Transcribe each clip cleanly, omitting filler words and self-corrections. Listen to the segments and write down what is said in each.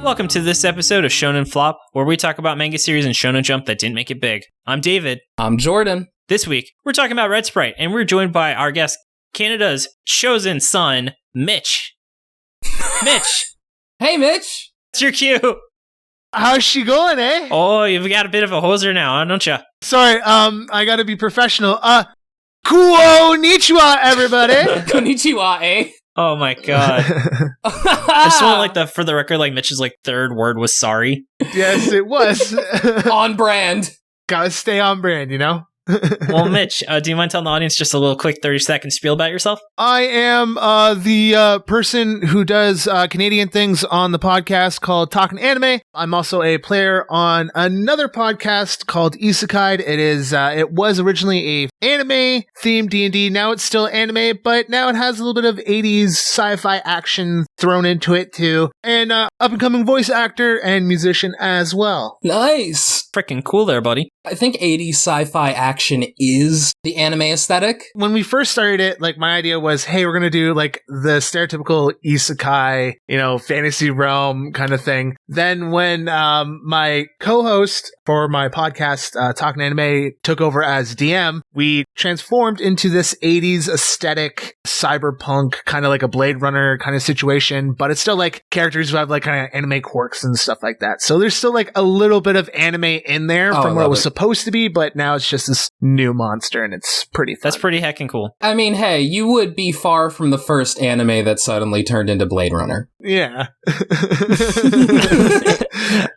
Welcome to this episode of Shonen Flop, where we talk about manga series in Shonen Jump that didn't make it big. I'm David. I'm Jordan. This week, we're talking about Red Sprite, and we're joined by our guest, Canada's chosen son, Mitch. Mitch! Hey, Mitch! That's your cue! How's she going, eh? Oh, you've got a bit of a hoser now, don't you? Sorry, I gotta be professional. Konnichiwa, everybody! Konnichiwa, eh? Oh my god. I just want, for the record, Mitch's, third word was sorry. Yes, it was. On brand. Gotta stay on brand, you know? Well, Mitch, do you mind telling the audience just a little quick 30-second spiel about yourself? I am the person who does Canadian things on the podcast called Talkin Anime. I'm also a player on another podcast called Isekai. It was originally a anime themed D&D. Now it's still anime, but now it has a little bit of 80s sci-fi action thrown into it too. And up-and-coming voice actor and musician as well. Nice. Freaking cool there, buddy. I think 80s sci-fi action is the anime aesthetic. When we first started it, my idea was, hey, we're going to do the stereotypical isekai, fantasy realm kind of thing. Then when my co-host for my podcast, Talkin Anime, took over as DM, we transformed into this 80s aesthetic cyberpunk, kind of like a Blade Runner kind of situation, but it's still characters who have kind of anime quirks and stuff like that. So there's still a little bit of anime in there from what it was supposed to be, but now it's just this new monster and it's pretty fun. That's pretty heckin' cool. I mean, hey, you would be far from the first anime that suddenly turned into Blade Runner. Yeah.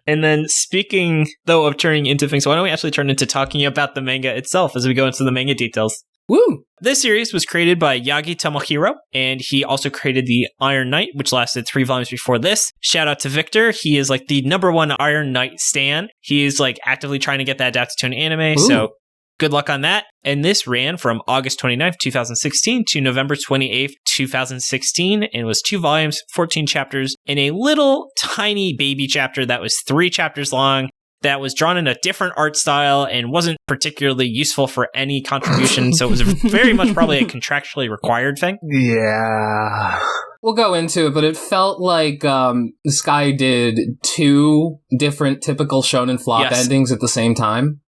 And then speaking, though, of turning into things, why don't we actually turn into talking about the manga itself as we go into the manga details? Woo! This series was created by Yagi Tomohiro, and he also created the Iron Knight, which lasted 3 volumes before this. Shout out to Victor. He is the number one Iron Knight stan. He is actively trying to get that adapted to an anime, so good luck on that. And this ran from August 29th, 2016 to November 28th, 2016, and was 2 volumes, 14 chapters, and a little tiny baby chapter that was 3 chapters long, that was drawn in a different art style and wasn't particularly useful for any contribution, so it was very much probably a contractually required thing. Yeah. We'll go into it, but it felt like this guy did 2 different typical shonen flop endings at the same time,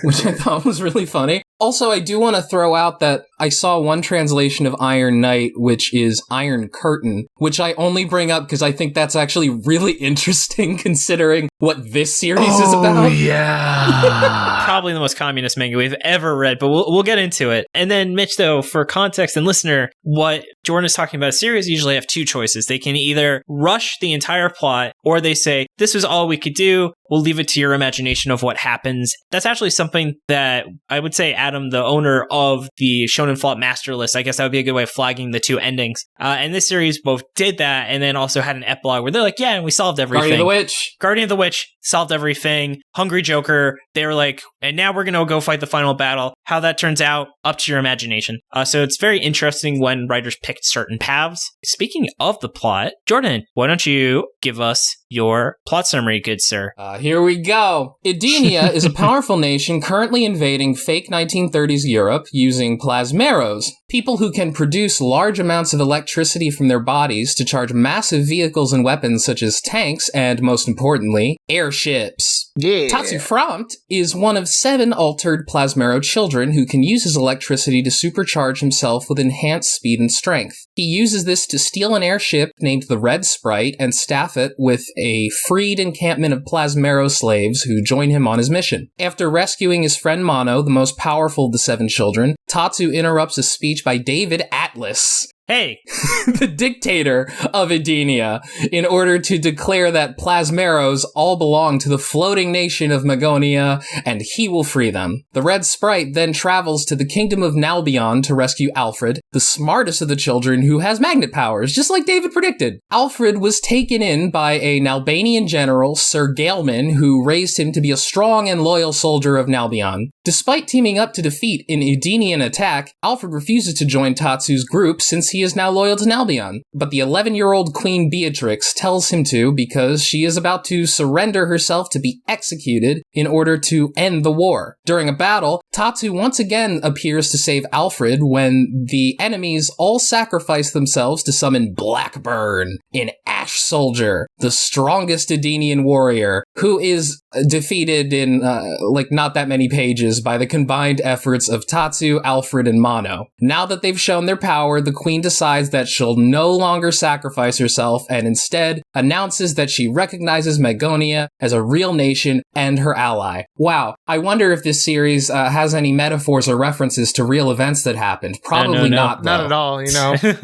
which I thought was really funny. Also, I do want to throw out that I saw one translation of Iron Knight, which is Iron Curtain, which I only bring up because I think that's actually really interesting considering what this series is about. Oh, yeah. Probably the most communist manga we've ever read, but we'll get into it. And then, Mitch, though, for context and listener, what Jordan is talking about, series usually have 2 choices. They can either rush the entire plot, or they say, this is all we could do. We'll leave it to your imagination of what happens. That's actually something that I would say Adam, the owner of the Shonen Flop Master List, I guess that would be a good way of flagging the 2 endings. And this series both did that and then also had an epilogue where they're yeah, and we solved everything. Guardian of the Witch solved everything. Hungry Joker, they were and now we're going to go fight the final battle. How that turns out, up to your imagination. So it's very interesting when writers picked certain paths. Speaking of the plot, Jordan, why don't you give us your plot summary, good sir? Here we go. Edenia is a powerful nation currently invading fake 1930s Europe using plasmeros, people who can produce large amounts of electricity from their bodies to charge massive vehicles and weapons such as tanks and, most importantly, airships. Yeah. Tatsu Frompt is one of 7 altered plasmero children who can use his electricity to supercharge himself with enhanced speed and strength. He uses this to steal an airship named the Red Sprite and staff it with a freed encampment of plasmero slaves who join him on his mission. After rescuing his friend Mono, the most powerful of the 7 children, Tatsu interrupts a speech by David Atlas, Hey! the dictator of Edenia, in order to declare that plasmeros all belong to the floating nation of Magonia, and he will free them. The Red Sprite then travels to the kingdom of Nalbion to rescue Alfred, the smartest of the children who has magnet powers, just like David predicted. Alfred was taken in by a Nalbanian general, Sir Gaelman, who raised him to be a strong and loyal soldier of Nalbion. Despite teaming up to defeat an Udinian attack, Alfred refuses to join Tatsu's group since he is now loyal to Nalbion. But the 11-year-old Queen Beatrix tells him to because she is about to surrender herself to be executed in order to end the war. During a battle, Tatsu once again appears to save Alfred when the enemies all sacrifice themselves to summon Blackburn, an Ash Soldier, the strongest Udinian warrior, who is defeated in, not that many pages by the combined efforts of Tatsu, Alfred, and Mono. Now that they've shown their power, the queen decides that she'll no longer sacrifice herself and instead announces that she recognizes Magonia as a real nation and her ally. Wow, I wonder if this series has any metaphors or references to real events that happened. Probably not, though. Not at all,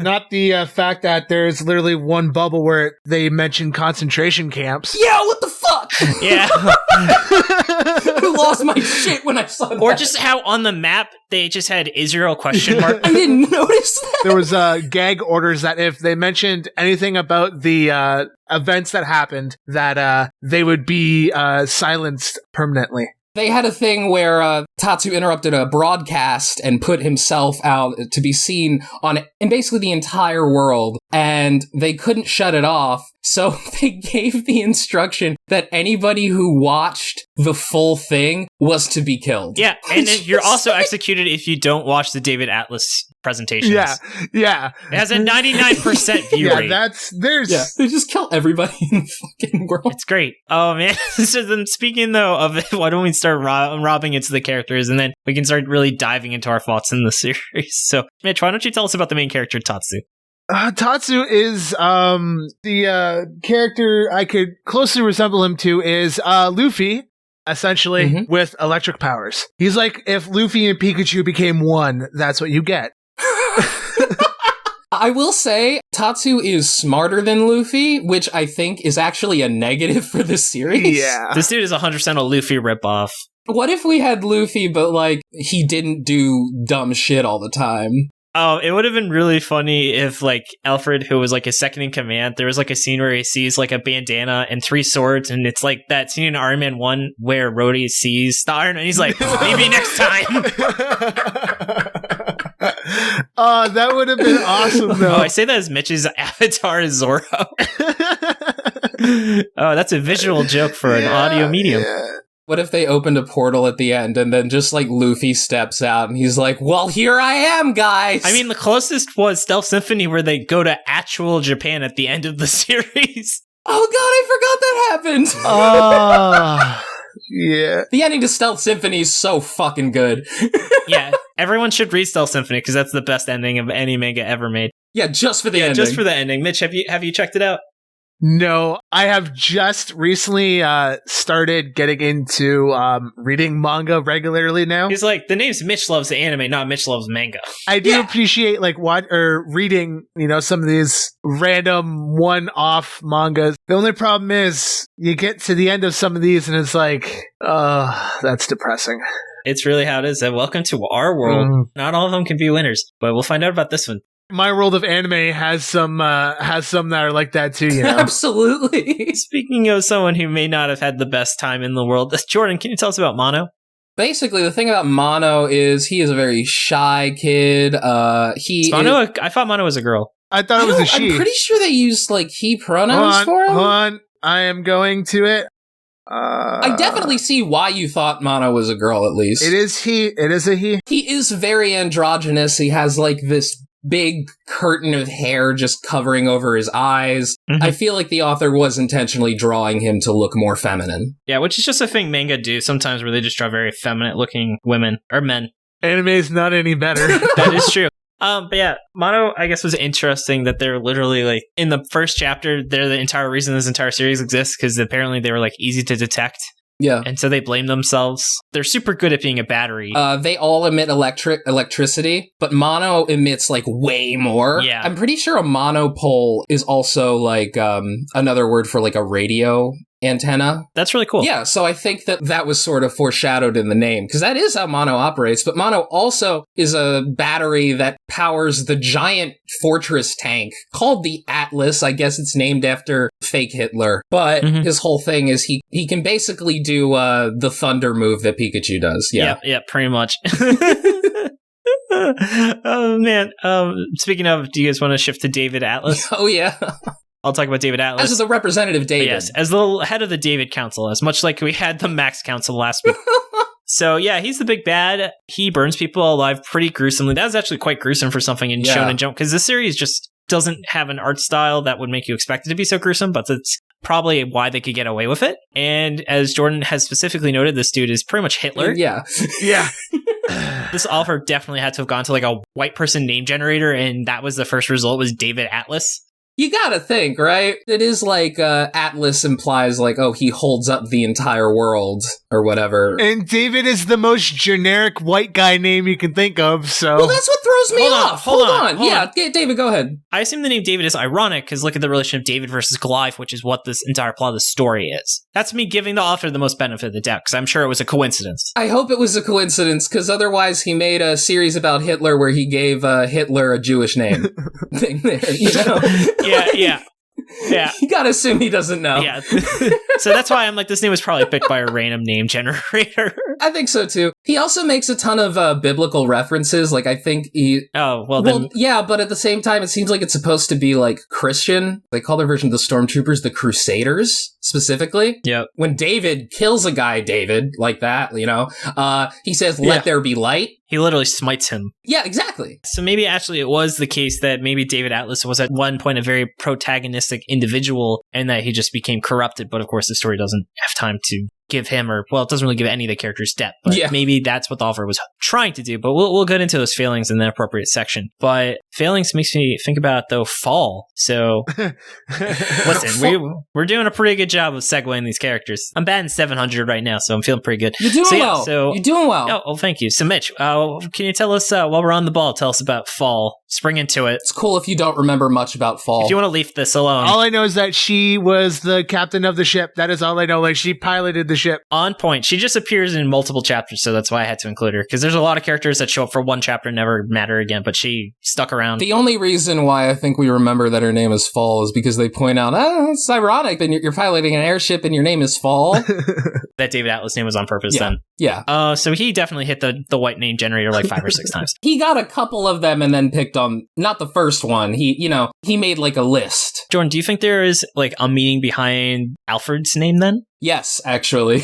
Not the fact that there's literally one bubble where they mention concentration camps. Yeah, what the fuck? Yeah. I lost my shit when I saw that. Or just how on the map they just had Israel question mark. I didn't notice that. There was gag orders that if they mentioned anything about the events that happened, that they would be silenced permanently. They had a thing where Tatsu interrupted a broadcast and put himself out to be seen in basically the entire world, and they couldn't shut it off, so they gave the instruction that anybody who watched the full thing was to be killed. Yeah, and then you're also executed if you don't watch the David Atlas presentations. Yeah. It has a 99% view rate. They just kill everybody in the fucking world. It's great. Oh, man. So then speaking, though, of it, why don't we start robbing into the characters, and then we can start really diving into our thoughts in the series. So, Mitch, why don't you tell us about the main character, Tatsu? Tatsu is the character I could closely resemble him to is Luffy, essentially, with electric powers. He's like if Luffy and Pikachu became one, that's what you get. I will say, Tatsu is smarter than Luffy, which I think is actually a negative for the series. Yeah. This dude is 100% a Luffy ripoff. What if we had Luffy, but, he didn't do dumb shit all the time? Oh, it would have been really funny if, Alfred, who was, his second in command, there was, a scene where he sees, a bandana and 3 swords, and it's like that scene in Iron Man 1 where Rhodey sees the iron, and he's like, maybe next time! Oh, that would have been awesome, though. Oh, I say that as Mitch's avatar is Zorro. Oh, that's a visual joke for an audio medium. Yeah. What if they opened a portal at the end and then just Luffy steps out and he's like, well, here I am, guys. I mean, the closest was Stealth Symphony where they go to actual Japan at the end of the series. Oh god, I forgot that happened. Oh, yeah. The ending to Stealth Symphony is so fucking good. Yeah, everyone should read Stealth Symphony because that's the best ending of any manga ever made. Yeah, just for the ending. Just for the ending. Mitch, have you checked it out? No, I have just recently started getting into reading manga regularly now. He's like, the name's Mitch Loves Anime, not Mitch Loves Manga. I do appreciate reading, some of these random one-off mangas. The only problem is you get to the end of some of these and it's like, that's depressing. It's really how it is. And welcome to our world. Not all of them can be winners, but we'll find out about this one. My world of anime has some that are like that too, Absolutely. Speaking of someone who may not have had the best time in the world, Jordan, can you tell us about Mono? Basically, the thing about Mono is he is a very shy kid. I thought Mono was a girl. I thought it was a she. I'm pretty sure they used he pronouns for him. Hold on, I am going to it. I definitely see why you thought Mono was a girl, at least. It is he. It is a he. He is very androgynous. He has this big curtain of hair just covering over his eyes. I feel like the author was intentionally drawing him to look more feminine. Yeah, which is just a thing manga do sometimes where they just draw very feminine looking women or men. Anime is not any better. That is true. But yeah, Mono, I guess, was interesting that they're literally in the first chapter, they're the entire reason this entire series exists because apparently they were easy to detect. Yeah. And so they blame themselves. They're super good at being a battery. They all emit electricity, but Mono emits way more. Yeah. I'm pretty sure a monopole is also another word for a radio antenna. That's really cool. Yeah, so I think that was sort of foreshadowed in the name, because that is how Mono operates, but Mono also is a battery that powers the giant fortress tank called the Atlas. I guess it's named after fake Hitler, but his whole thing is he can basically do the thunder move that Pikachu does. Yeah, pretty much. Oh, man. Speaking of, do you guys want to shift to David Atlas? Oh, yeah. I'll talk about David Atlas. As the representative David. Yes, as the head of the David Council, as much like we had the Max Council last week. So, yeah, he's the big bad. He burns people alive pretty gruesomely. That was actually quite gruesome for something in Shonen Jump, because the series just doesn't have an art style that would make you expect it to be so gruesome, but that's probably why they could get away with it. And as Jordan has specifically noted, this dude is pretty much Hitler. Yeah. This author definitely had to have gone to like a white person name generator, and that was the first result, was David Atlas. You gotta think, right? It is like Atlas implies like, oh, he holds up the entire world or whatever. And David is the most generic white guy name you can think of, so... Well, that's what throws me off. Hold on. Yeah, David, go ahead. I assume the name David is ironic because look at the relationship of David versus Goliath, which is what this entire plot of the story is. That's me giving the author the most benefit of the doubt, because I'm sure it was a coincidence. I hope it was a coincidence, because otherwise he made a series about Hitler where he gave Hitler a Jewish name. Thing there, you know? Yeah. You gotta assume he doesn't know. Yeah. So that's why I'm like, this name was probably picked by a random name generator. I think so too. He also makes a ton of biblical references. Like, I think he... then... yeah, but at the same time, it seems like it's supposed to be like Christian. They call their version of the Stormtroopers the Crusaders, specifically. Yep. When David kills a guy, like that, you know, he says, let there be light. He literally smites him. Yeah, exactly. So maybe actually it was the case that maybe David Atlas was at one point a very protagonistic individual and that he just became corrupted. But of course, the story doesn't have time to give him, or, well, it doesn't really give any of the characters depth, but maybe that's what the author was trying to do. But we'll get into those failings in the appropriate section. But failings makes me think about, though, Fall. So listen, we're doing a pretty good job of segueing these characters. I'm batting 700 right now, so I'm feeling pretty good. You're doing well. You're doing well. Oh, well, thank you. So Mitch, can you tell us, while we're on the ball, tell us about Fall? Spring into it. It's cool if you don't remember much about Fall. If you want to leave this alone. All I know is that she was the captain of the ship. That is all I know. Like, she piloted the ship. On point. She just appears in multiple chapters, so that's why I had to include her. Because there's a lot of characters that show up for one chapter and never matter again, but she stuck around. The only reason why I think we remember that her name is Fall is because they point out, it's ironic that you're piloting an airship and your name is Fall. That David Atlas name was on purpose then. Yeah. So he definitely hit the white name generator like 5 or 6 times. He got a couple of them and then picked on, not the first one. He made like a list. Jordan, do you think there is like a meaning behind Alfred's name then? Yes, actually.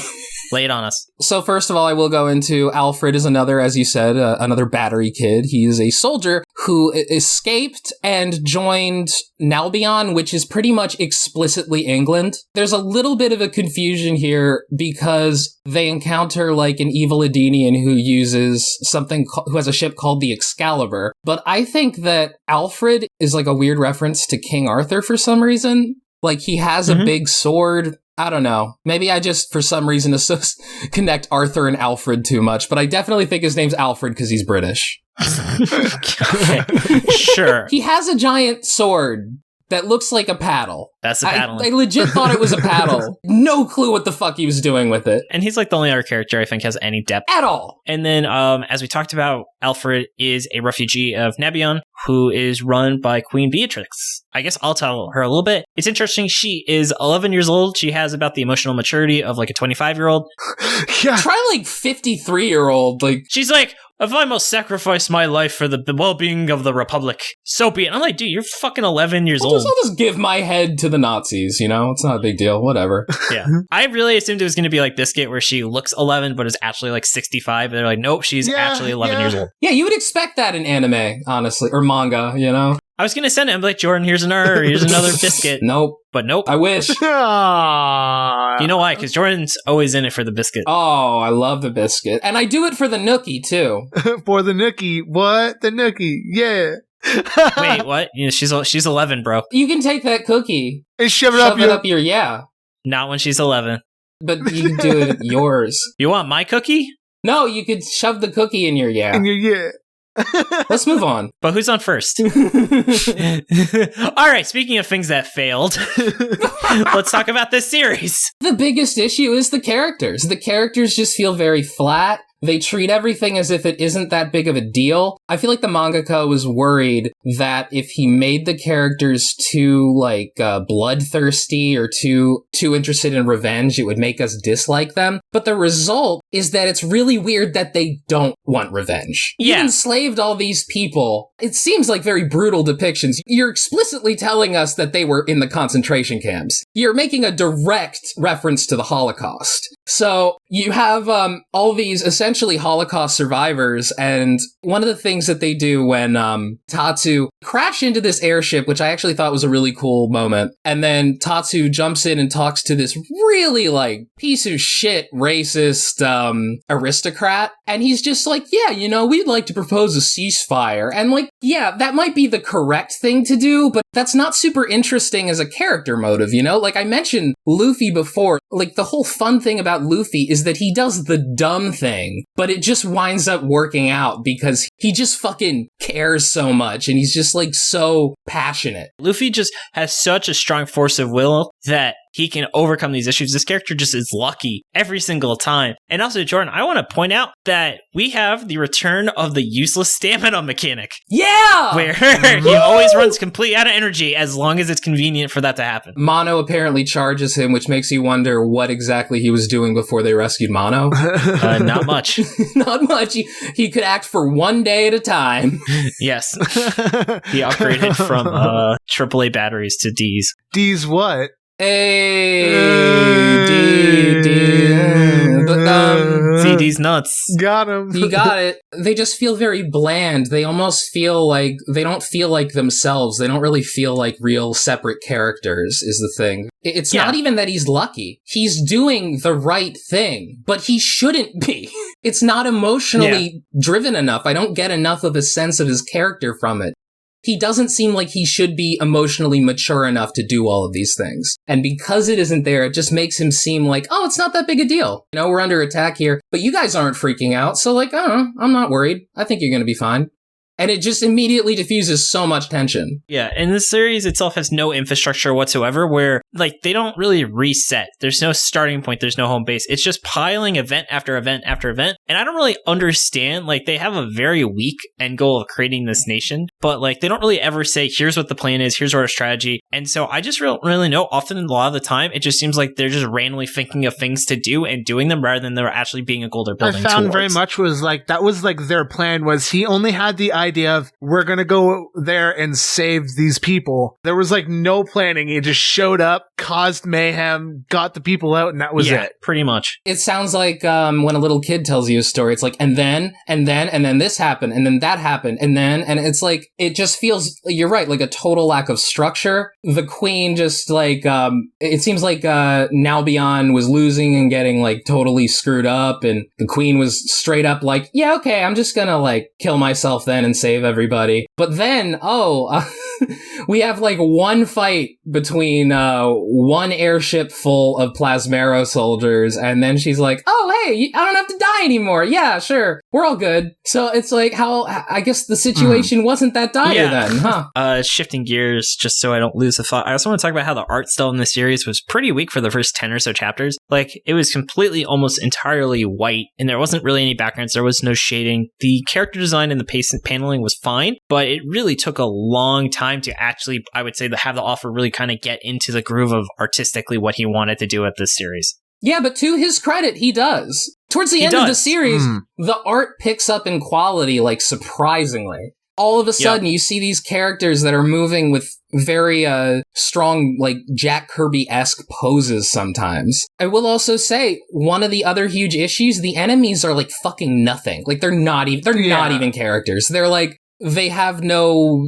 Lay it on us. So first of all, I will go into Alfred is another, as you said, another battery kid. He is a soldier who escaped and joined Nalbion, which is pretty much explicitly England. There's a little bit of a confusion here because they encounter like an evil Edenian who uses who has a ship called the Excalibur. But I think that Alfred is like a weird reference to King Arthur for some reason. Like, he has a big sword. I don't know. Maybe I just, for some reason, connect Arthur and Alfred too much, but I definitely think his name's Alfred because he's British. Okay. Sure. He has a giant sword that looks like a paddle. That's a paddle. I legit thought it was a paddle. No clue what the fuck he was doing with it. And he's like the only other character I think has any depth. At all. And then, as we talked about, Alfred is a refugee of Nabion who is run by Queen Beatrix. I guess I'll tell her a little bit. It's interesting. She is 11 years old. She has about the emotional maturity of like a 25-year-old. Yeah. Try like 53-year-old. Like, she's like, if I must sacrifice my life for the well-being of the Republic, so be it. I'm like, dude, you're fucking 11 years old. I'll just give my head to the Nazis, you know? It's not a big deal. Whatever. Yeah. I really assumed it was going to be like Biscuit, where she looks 11, but is actually like 65. And they're like, nope, she's actually 11 years old. Yeah, you would expect that in anime, honestly, or manga, you know? I was going to send it. I'm like, Jordan, here's another Biscuit. Nope. But nope. I wish. You know why? Because Jordan's always in it for the biscuit. Oh, I love the biscuit. And I do it for the nookie, too. For the nookie. What? The nookie. Yeah. Wait, what? You know, she's 11, bro. You can take that cookie and shove it up your yeah. Not when she's 11. But you can do it yours. You want my cookie? No, you could shove the cookie in your yeah. In your yeah. Let's move on. But who's on first? All right, speaking of things that failed, let's talk about this series. The biggest issue is the characters. The characters just feel very flat. They treat everything as if it isn't that big of a deal. I feel like the mangaka was worried that if he made the characters too, bloodthirsty or too interested in revenge, it would make us dislike them. But the result is that it's really weird that they don't want revenge. Yeah. You enslaved all these people. It seems like very brutal depictions. You're explicitly telling us that they were in the concentration camps. You're making a direct reference to the Holocaust. So you have all these essentially Holocaust survivors, and one of the things that they do when Tatsu crash into this airship, which I actually thought was a really cool moment, and then Tatsu jumps in and talks to this really piece of shit racist aristocrat, and he's just like, yeah, we'd like to propose a ceasefire, and yeah, that might be the correct thing to do, but that's not super interesting as a character motive, I mentioned Luffy before. The whole fun thing about Luffy is that he does the dumb thing, but it just winds up working out because he just fucking cares so much, and he's just so passionate. Luffy just has such a strong force of will that he can overcome these issues. This character just is lucky every single time. And also, Jordan, I want to point out that we have the return of the useless stamina mechanic. Yeah! Where he always runs complete out of energy as long as it's convenient for that to happen. Mono apparently charges him, which makes you wonder what exactly he was doing before they rescued Mono. Not much. Not much. He could act for one day at a time. Yes. He upgraded from AAA batteries to Ds. D's what? Hey, CD's nuts. Got him. You got it. They just feel very bland. They almost feel like they don't feel like themselves. They don't really feel like real separate characters is the thing. It's not even that he's lucky. He's doing the right thing, but he shouldn't be. It's not emotionally driven enough. I don't get enough of a sense of his character from it. He doesn't seem like he should be emotionally mature enough to do all of these things. And because it isn't there, it just makes him seem like, oh, it's not that big a deal. We're under attack here, but you guys aren't freaking out. So I don't know, I'm not worried. I think you're going to be fine. And it just immediately diffuses so much tension. Yeah, and the series itself has no infrastructure whatsoever where, they don't really reset. There's no starting point. There's no home base. It's just piling event after event after event. And I don't really understand, they have a very weak end goal of creating this nation, but, they don't really ever say, here's what the plan is, here's our strategy. And so I just don't really know. Often, a lot of the time, it just seems like they're just randomly thinking of things to do and doing them rather than they're actually being a goal they're building I found towards. very much was, that was, their plan was he only had the idea of, we're gonna go there and save these people. There was no planning. He just showed up, caused mayhem, got the people out, and that was it. Pretty much. It sounds like when a little kid tells you a story. It's and then this happened, and then that happened, and it's it just feels, you're right, a total lack of structure. The queen just it seems like Nalbion was losing and getting totally screwed up, and the queen was straight up yeah, okay, I'm just gonna kill myself then and save everybody. But then, we have one fight between one airship full of Plasmero soldiers, and then she's oh, hey, I don't have to die anymore. Yeah, sure, we're all good. So it's how, I guess the situation wasn't that dire then, huh? Shifting gears, just so I don't lose the thought, I also want to talk about how the art style in the series was pretty weak for the first 10 or so chapters. It was completely, almost entirely white, and there wasn't really any backgrounds, there was no shading. The character design and the paneling was fine, but it really took a long time to actually, I would say, have the author really kind of get into the groove of artistically what he wanted to do with this series. Yeah, but to his credit, he does. Towards the end of the series, the art picks up in quality, surprisingly. All of a sudden, you see these characters that are moving with very strong, Jack Kirby-esque poses sometimes. I will also say, one of the other huge issues, the enemies are fucking nothing. They're not even characters. They're they have no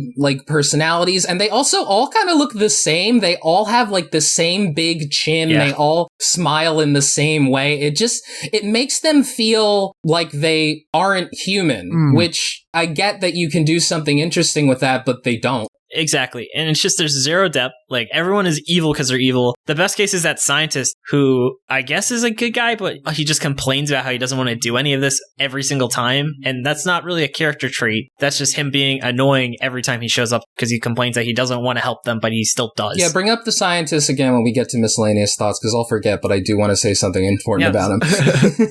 personalities, and they also all kind of look the same. They all have the same big chin. They all smile in the same way. It makes them feel like they aren't human, which I get that you can do something interesting with that, but they don't. Exactly. And it's just there's zero depth. Like, everyone is evil because they're evil. The best case is that scientist who I guess is a good guy, but he just complains about how he doesn't want to do any of this every single time. And that's not really a character trait. That's just him being annoying every time he shows up because he complains that he doesn't want to help them, but he still does. Yeah, bring up the scientist again when we get to miscellaneous thoughts, because I'll forget, but I do want to say something important about him.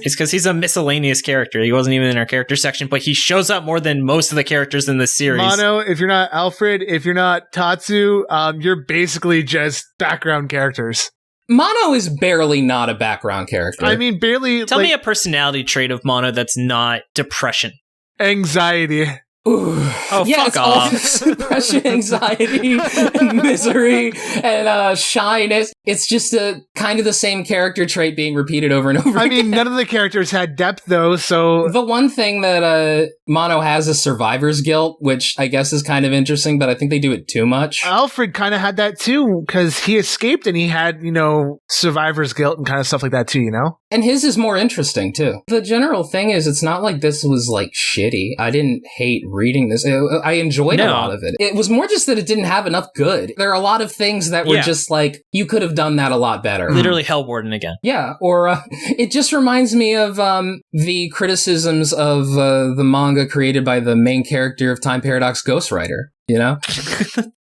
It's because he's a miscellaneous character. He wasn't even in our character section, but he shows up more than most of the characters in this series. Mono, if you're not Alfred, if you're not Tatsu, you're basically just background characters. Mono is barely not a background character. I mean, barely. Tell me a personality trait of Mono that's not depression. Anxiety. Ooh. Oh, yeah, fuck off. It's all depression, anxiety, misery, and shyness. It's just a kind of the same character trait being repeated over and over again. I mean, none of the characters had depth, though, so... The one thing that Mono has is survivor's guilt, which I guess is kind of interesting, but I think they do it too much. Alfred kind of had that, too, because he escaped and he had, survivor's guilt and kind of stuff like that, too, And his is more interesting, too. The general thing is, it's not like this was, shitty. I didn't hate reading this. I enjoyed a lot of it. It was more just that it didn't have enough good. There are a lot of things that were just you could have done that a lot better. Literally Hellwarden again. Yeah, or it just reminds me of the criticisms of the manga created by the main character of Time Paradox Ghostwriter,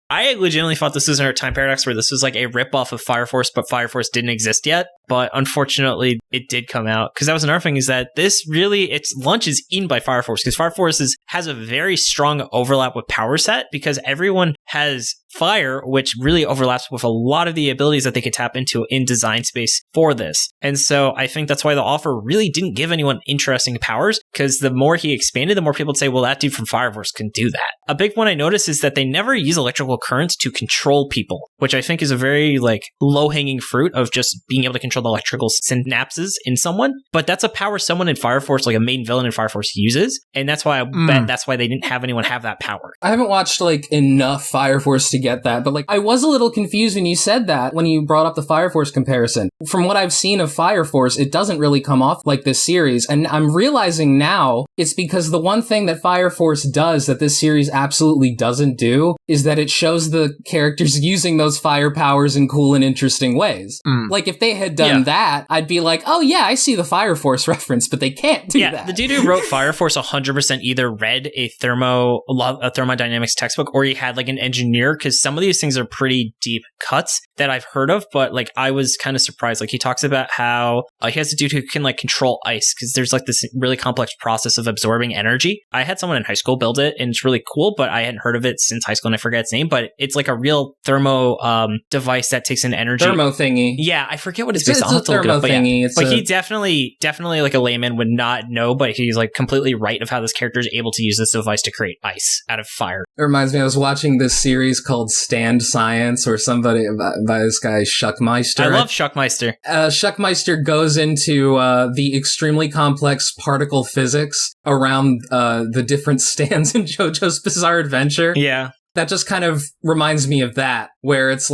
I legitimately thought this was a Time Paradox where this was like a ripoff of Fire Force, but Fire Force didn't exist yet. But unfortunately, it did come out. Because that was another thing, is that this really, its lunch is eaten by Fire Force. Because Fire Force has a very strong overlap with Power Set, because everyone has fire, which really overlaps with a lot of the abilities that they could tap into in design space for this. And so I think that's why the offer really didn't give anyone interesting powers, because the more he expanded, the more people would say, well, that dude from Fire Force can do that. A big one I noticed is that they never use electrical currents to control people, which I think is a very low-hanging fruit of just being able to control the electrical synapses in someone. But that's a power someone in Fire Force, like a main villain in Fire Force, uses. And that's why I bet that's why they didn't have anyone have that power. I haven't watched enough Fire Force to get that, but I was a little confused when you said that, when you brought up the Fire Force comparison. From what I've seen of Fire Force, it doesn't really come off like this series, and I'm realizing now it's because the one thing that Fire Force does that this series absolutely doesn't do is that it shows the characters using those fire powers in cool and interesting ways. If they had done that, I'd be like, oh yeah, I see the Fire Force reference, but they can't do that. The dude who wrote Fire Force 100% either read a thermodynamics textbook, or he had an engineer, because some of these things are pretty deep cuts that I've heard of, but I was kind of surprised. He talks about how he has a dude who can control ice, because there's this really complex process of absorbing energy. I had someone in high school build it, and it's really cool, but I hadn't heard of it since high school, and I forget its name, but it's a real thermo device that takes in energy. Thermo thingy. Yeah, I forget what it's based on. It's a thermo thingy. But he definitely a layman would not know, but he's completely right of how this character is able to use this device to create ice out of fire. It reminds me, I was watching this series called Stand Science, or somebody by this guy Schuckmeister. I love Schuckmeister. Schuckmeister goes into the extremely complex particle physics around the different stands in JoJo's Bizarre Adventure. Yeah. That just kind of reminds me of that, where it's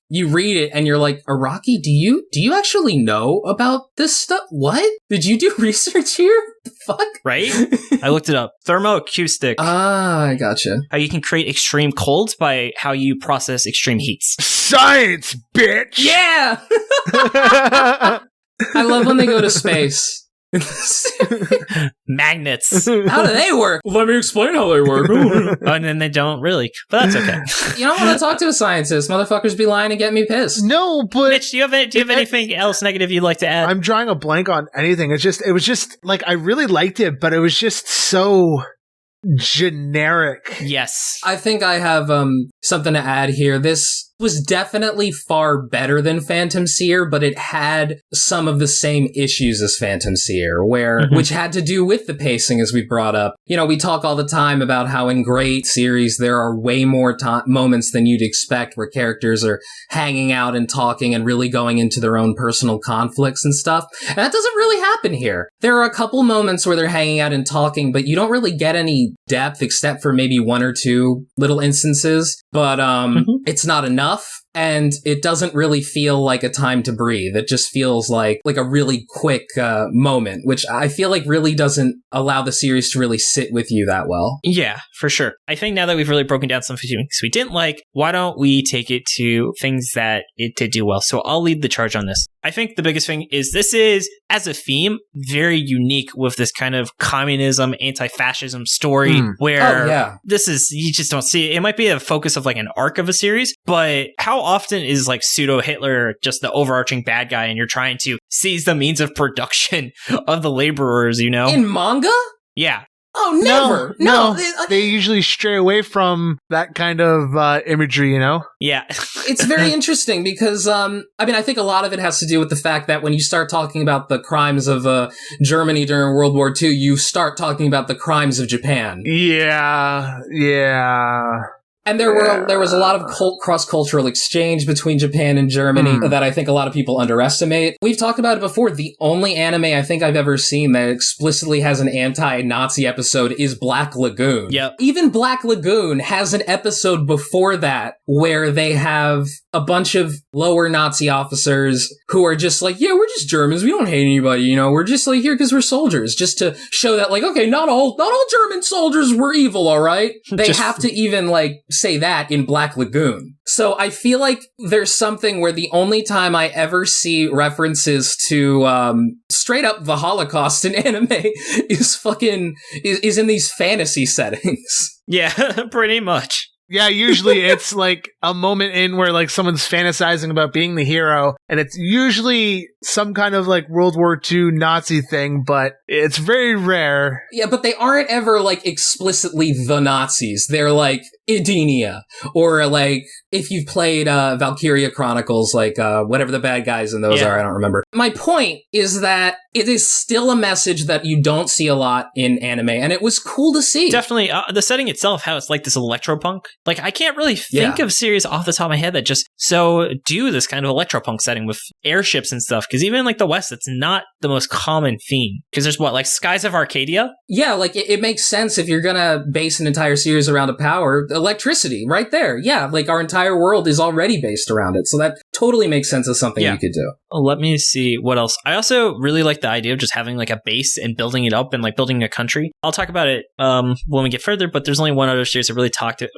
you read it and you're like, Araki, do you actually know about this stuff? What? Did you do research here? The fuck? Right? I looked it up. Thermoacoustic. Ah, I gotcha. How you can create extreme colds by how you process extreme heats. Science, bitch! Yeah! I love when they go to space. Magnets. How do they work? Let me explain how they work. And then they don't really, but that's okay. You don't want to talk to a scientist. Motherfuckers be lying and get me pissed. No, but Mitch, do you have anything else negative you'd like to add? I'm drawing a blank on anything. It was just I really liked it, but it was just so generic. Yes. I think I have something to add here. This was definitely far better than Phantom Seer, but it had some of the same issues as Phantom Seer, which had to do with the pacing, as we brought up. We talk all the time about how in great series there are way more moments than you'd expect where characters are hanging out and talking and really going into their own personal conflicts and stuff. And that doesn't really happen here. There are a couple moments where they're hanging out and talking, but you don't really get any depth except for maybe one or two little instances. But it's not enough. and it doesn't really feel like a time to breathe. It just feels like a really quick moment, which I feel like really doesn't allow the series to really sit with you that well. Yeah, for sure. I think now that we've really broken down some things we didn't like, why don't we take it to things that it did do well? So I'll lead the charge on this. I think the biggest thing is this is, as a theme, very unique with this kind of communism, anti-fascism story where this is, you just don't see it. It might be a focus of like an arc of a series, but how often is like pseudo-Hitler just the overarching bad guy and you're trying to seize the means of production of the laborers, you know? In manga? Yeah. Oh, never. No. They usually stray away from that kind of imagery, you know? Yeah. It's very interesting because, I think a lot of it has to do with the fact that when you start talking about the crimes of Germany during World War II, you start talking about the crimes of Japan. Yeah. And there was a lot of cross-cultural exchange between Japan and Germany that I think a lot of people underestimate. We've talked about it before. The only anime I think I've ever seen that explicitly has an anti-Nazi episode is Black Lagoon. Yep. Even Black Lagoon has an episode before that where they have a bunch of lower Nazi officers who are just like, yeah, we're just Germans. We don't hate anybody, you know. We're just like here because we're soldiers, just to show that like, okay, not all German soldiers were evil, all right? They have to even like say that in Black Lagoon. So I feel like there's something where the only time I ever see references to straight up the Holocaust in anime is in these fantasy settings. Yeah, pretty much. Yeah, usually it's like a moment in where like someone's fantasizing about being the hero, and it's usually some kind of like World War II Nazi thing, but it's very rare. Yeah, but they aren't ever like explicitly the Nazis. They're like Edenia, or like if you've played Valkyria Chronicles, like whatever the bad guys in those are, I don't remember. My point is that it is still a message that you don't see a lot in anime, and it was cool to see. Definitely. The setting itself, how it's like this electropunk. Like, I can't really think of series off the top of my head that just do this kind of electropunk setting with airships and stuff. Because even in like the West, it's not the most common theme. Because there's like Skies of Arcadia? Yeah, like it makes sense if you're gonna base an entire series around a power. Electricity, right there. Yeah, like our entire world is already based around it. So that totally makes sense as something you could do. Let me see what else. I also really like the idea of just having like a base and building it up and like building a country. I'll talk about it when we get further, but there's only one other series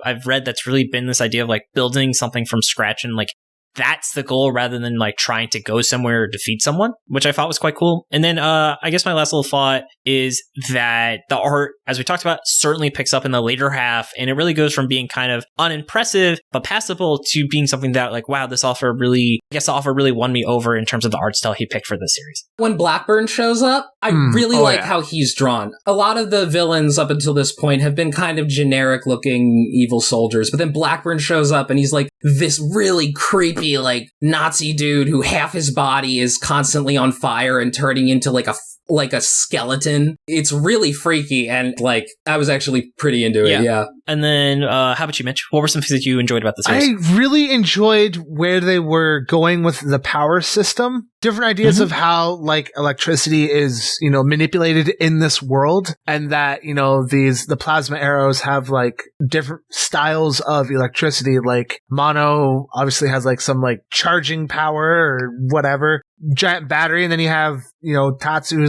I've read that's really been this idea of like building something from scratch, and like that's the goal rather than like trying to go somewhere or defeat someone, which I thought was quite cool. And then I guess my last little thought is that the art, as we talked about, certainly picks up in the later half, and it really goes from being kind of unimpressive but passable to being something that like, wow, the offer really won me over in terms of the art style he picked for this series. When Blackburn shows up, I really like how he's drawn. A lot of the villains up until this point have been kind of generic looking evil soldiers, but then Blackburn shows up and he's like this really creepy like Nazi dude who half his body is constantly on fire and turning into like a skeleton. It's really freaky, and like I was actually pretty into it. Yeah. And then how about you, Mitch? What were some things that you enjoyed about the series? I really enjoyed where they were going with the power system. Different ideas of how like electricity is, you know, manipulated in this world, and that, you know, the plasma arrows have like different styles of electricity. Like mono obviously has like some like charging power or whatever, giant battery, and then you have, you know, Tatsu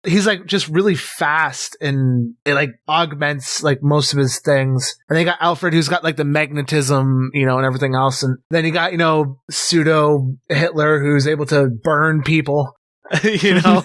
he's like just really fast, and it like augments like most of his things. And then you got Alfred, who's got like the magnetism, you know, and everything else. And then you got, you know, pseudo Hitler, who's able to burn people. You know,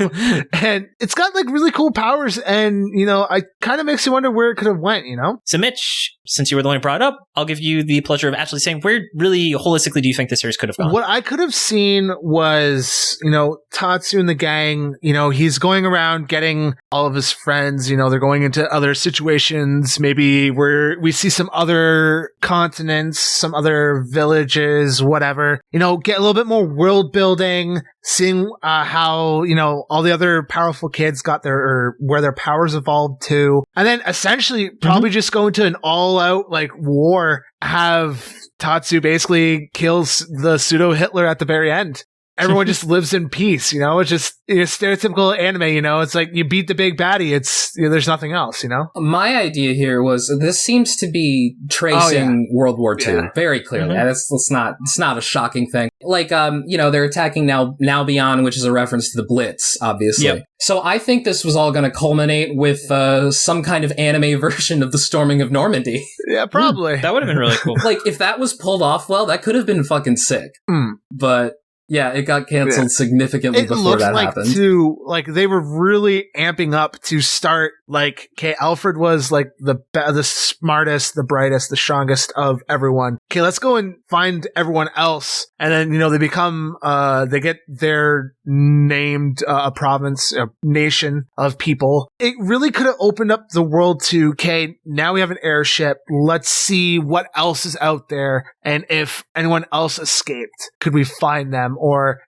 and it's got like really cool powers, and you know, I kind of makes you wonder where it could have went, you know. So Mitch, since you were the one who brought it up, I'll give you the pleasure of actually saying where really holistically do you think the series could have gone? What I could have seen was, you know, Tatsu and the gang, you know, he's going around getting all of his friends, you know, they're going into other situations, maybe where we see some other continents, some other villages, whatever, you know, get a little bit more world building, seeing how, you know, all the other powerful kids got where their powers evolved to. And then essentially probably just go into an all-out, like, war, have Tatsu basically kills the pseudo-Hitler at the very end. everyone just lives in peace, you know? It's just stereotypical anime, you know? It's like you beat the big baddie. It's there's nothing else, you know? My idea here was this seems to be tracing World War II very clearly. It's not a shocking thing. Like, they're attacking now Beyond, which is a reference to the Blitz, obviously. Yep. So I think this was all going to culminate with some kind of anime version of the storming of Normandy. Yeah, probably. That would have been really cool. Like, if that was pulled off well, that could have been fucking sick. But yeah, it got canceled significantly before that happened. They were really amping up to start, like, okay, Alfred was, like, the smartest, the brightest, the strongest of everyone. Okay, let's go and find everyone else. And then, they become, they get their named a province, a nation of people. It really could have opened up the world to, okay, now we have an airship. Let's see what else is out there. And if anyone else escaped, could we find them? Or,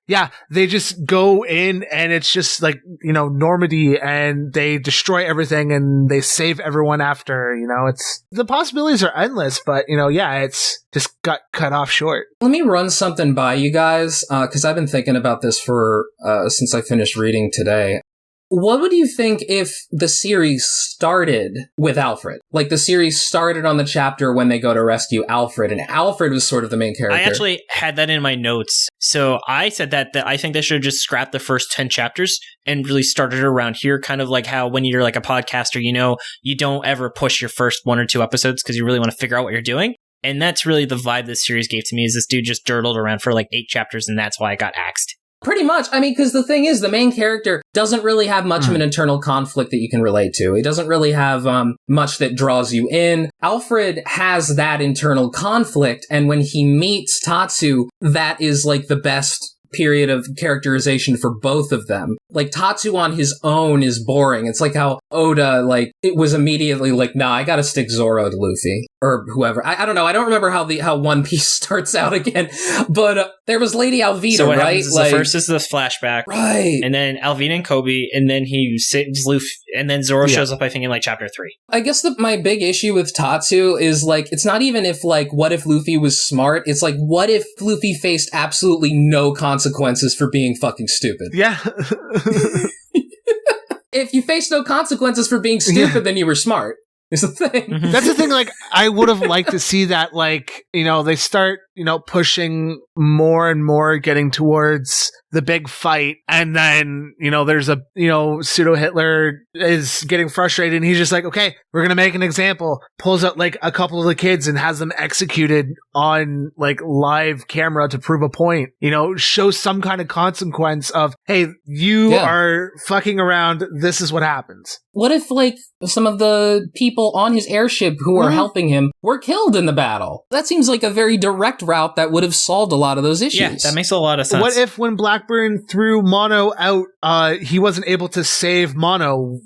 they just go in and it's just like, Normandy, and they destroy everything and they save everyone after, it's, the possibilities are endless, but, it's just got cut off short. Let me run something by you guys, because I've been thinking about this since I finished reading today. What would you think if the series started with Alfred? Like, the series started on the chapter when they go to rescue Alfred, and Alfred was sort of the main character. I actually had that in my notes. So I said that I think they should have just scrapped the first 10 chapters and really started around here, kind of like how when you're like a podcaster, you don't ever push your first 1 or 2 episodes because you really want to figure out what you're doing. And that's really the vibe this series gave to me, is this dude just dirtled around for like 8 chapters, and that's why I got axed. Pretty much. I mean, because the thing is, the main character doesn't really have much of an internal conflict that you can relate to. He doesn't really have much that draws you in. Alfred has that internal conflict, and when he meets Tatsu, that is like the best period of characterization for both of them. Like, Tatsu on his own is boring. It's like how Oda, it was immediately like, nah, I gotta stick Zoro to Luffy. Or whoever. I don't know. I don't remember how One Piece starts out again. But there was Lady Alvida, so what right? Happens is the first is the flashback. Right. And then Alvida and Kobe, and then he saves Luffy, and then Zoro shows up, I think, in chapter 3. I guess my big issue with Tatsu is, it's not even if, what if Luffy was smart? It's what if Luffy faced absolutely no consequences for being fucking stupid? Yeah. If you face no consequences for being stupid, then you were smart. Is the thing. That's the thing, I would have liked to see that, they start, pushing more and more, getting towards the big fight, and then, there's a, pseudo-Hitler is getting frustrated, and he's just like, okay, we're gonna make an example, pulls out, a couple of the kids and has them executed on, live camera to prove a point, shows some kind of consequence of, hey, you are fucking around, this is what happens. What if, some of the people on his airship who are helping him were killed in the battle? That seems like a very direct route that would have solved a lot of those issues. Yeah, that makes a lot of sense. What if when Blackburn threw Mono out, he wasn't able to save Mono,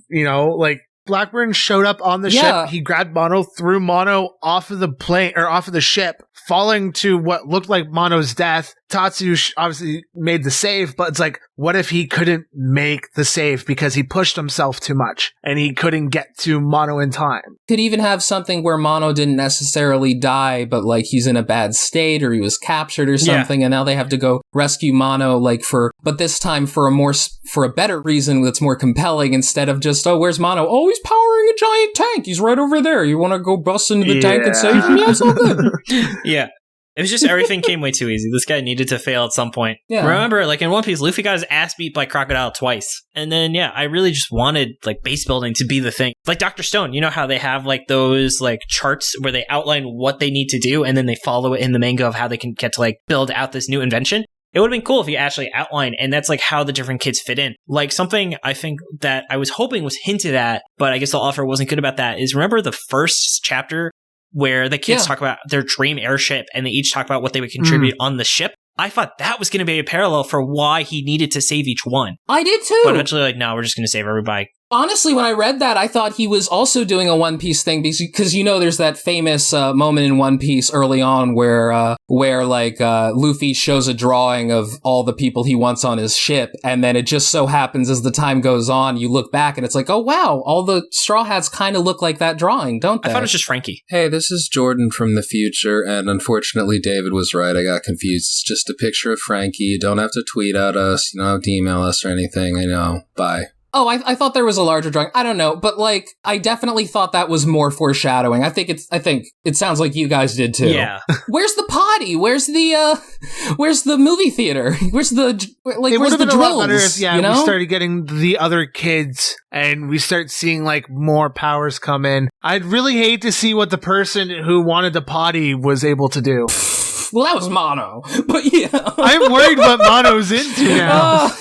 Blackburn showed up on the ship, he grabbed Mono, threw Mono off of the plane, or off of the ship, falling to what looked like Mono's death. Tatsu obviously made the save, but it's what if he couldn't make the save because he pushed himself too much and he couldn't get to Mono in time? Could even have something where Mono didn't necessarily die, but he's in a bad state or he was captured or something, and now they have to go rescue Mono but this time for a better reason that's more compelling, instead of just, oh, where's Mono? Oh, he's powering a giant tank. He's right over there. You want to go bust into the tank and save him? Yeah, it's all good. Yeah. It was just everything came way too easy. This guy needed to fail at some point. Yeah. Remember, in One Piece, Luffy got his ass beat by Crocodile twice. And then, I really just wanted, base building to be the thing. Like Dr. Stone, you know how they have, those, charts where they outline what they need to do, and then they follow it in the manga of how they can get to, build out this new invention? It would have been cool if you actually outlined, and that's, how the different kids fit in. Something I think that I was hoping was hinted at, but I guess the author wasn't good about that, is remember the first chapter where the kids talk about their dream airship and they each talk about what they would contribute on the ship? I thought that was going to be a parallel for why he needed to save each one. I did too. But eventually, no, we're just going to save everybody. Honestly, when I read that, I thought he was also doing a One Piece thing because there's that famous moment in One Piece early on where Luffy shows a drawing of all the people he wants on his ship, and then it just so happens as the time goes on, you look back and it's like, oh wow, all the Straw Hats kind of look like that drawing, don't they? I thought it was just Frankie. Hey, this is Jordan from the future, and unfortunately David was right. I got confused. It's just a picture of Frankie. You don't have to tweet at us. You don't have to email us or anything. I know. Bye. Oh, I thought there was a larger drawing. I don't know, but like, I definitely thought that was more foreshadowing. I think it sounds like you guys did too. Yeah. Where's the potty? Where's the movie theater? Where's the It would have been a lot better if we started getting the other kids and we start seeing like more powers come in. I'd really hate to see what the person who wanted the potty was able to do. Well, that was Mono, but yeah. I'm worried what Mono's into now.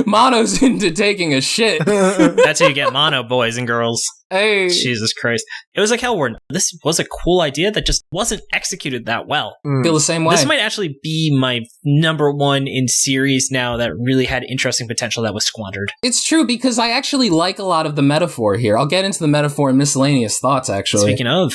Mono's into taking a shit. That's how you get Mono, boys and girls. Hey. Jesus Christ. It was like Hell Warden. This was a cool idea that just wasn't executed that well. Feel the same way. This might actually be my number one in series now that really had interesting potential that was squandered. It's true, because I actually like a lot of the metaphor here. I'll get into the metaphor and miscellaneous thoughts, actually. Speaking of,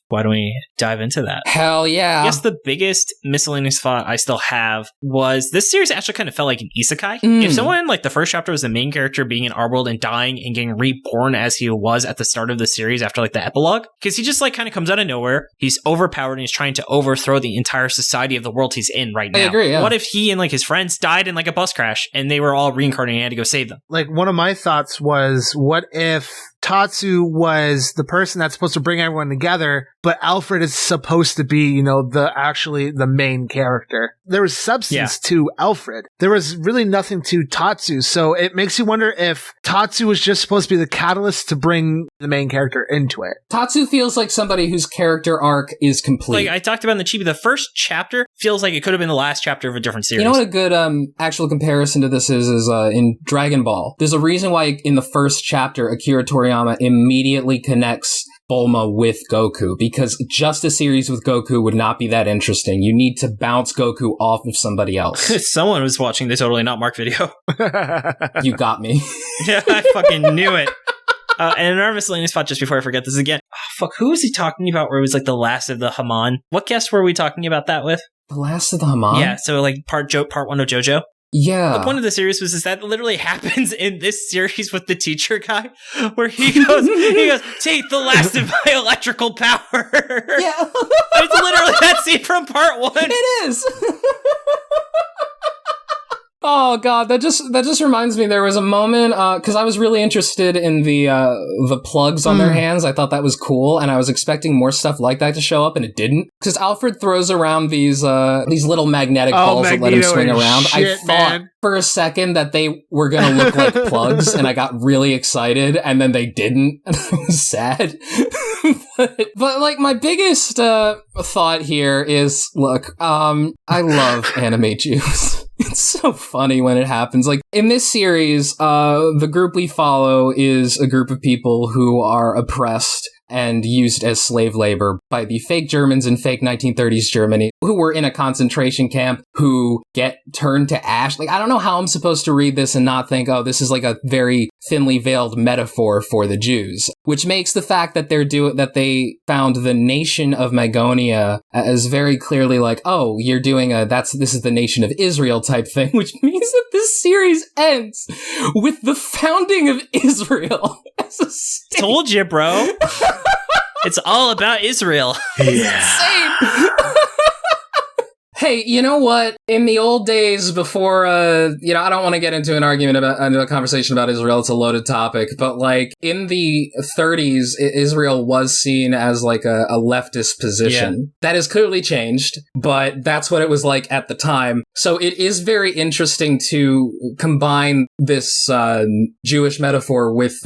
why don't we dive into that? Hell yeah. I guess the biggest miscellaneous thought I still have was this series actually kind of felt like an isekai. If someone, like the first chapter was the main character being in our world and dying and getting reborn as he was at the start of the series after like the epilogue, because he just like kind of comes out of nowhere, he's overpowered and he's trying to overthrow the entire society of the world he's in right now. I agree, yeah. What if he and like his friends died in like a bus crash and they were all reincarnated and had to go save them? Like, one of my thoughts was, what if Tatsu was the person that's supposed to bring everyone together, but Alfred is supposed to be, the main character. There was substance to Alfred. There was really nothing to Tatsu. So it makes you wonder if Tatsu was just supposed to be the catalyst to bring the main character into it. Tatsu feels like somebody whose character arc is complete. Like I talked about in the Chibi, the first chapter feels like it could have been the last chapter of a different series. You know what a good actual comparison to this is in Dragon Ball. There's a reason why in the first chapter, Akira Toriyama immediately connects Bulma with Goku, because just a series with Goku would not be that interesting. You need to bounce Goku off of somebody else. Someone was watching the Totally Not Mark video. You got me. Yeah, I fucking knew it. And in our miscellaneous spot, just before I forget this again, who was he talking about where it was like the last of the Haman? What guest were we talking about that with? The last of the Haman? Yeah, so like part one of JoJo. Yeah. The point of the series was that literally happens in this series with the teacher guy, where he goes, take the last of my electrical power. Yeah. It's literally that scene from part one. It is. Oh god, that just reminds me. There was a moment because I was really interested in the plugs on their hands. I thought that was cool, and I was expecting more stuff like that to show up, and it didn't. Because Alfred throws around these little magnetic balls that let him swing around. Shit, I thought for a second that they were gonna look like plugs, and I got really excited, and then they didn't, and I was sad. But like my biggest thought here is, look, I love anime juice. It's so funny when it happens. Like, in this series, the group we follow is a group of people who are oppressed and used as slave labor by the fake Germans in fake 1930s Germany, who were in a concentration camp, who get turned to ash. Like, I don't know how I'm supposed to read this and not think, oh, this is like a very thinly veiled metaphor for the Jews, which makes the fact that they found the nation of Magonia as very clearly like, oh, you're doing this is the nation of Israel type thing, which means that this series ends with the founding of Israel as a state. Told you, bro. It's all about Israel. It's insane. Hey, you know what? In the old days before, I don't want to get into a conversation about Israel. It's a loaded topic. But like in the 30s, Israel was seen as like a leftist position. Yeah. That has clearly changed, but that's what it was like at the time. So it is very interesting to combine this Jewish metaphor with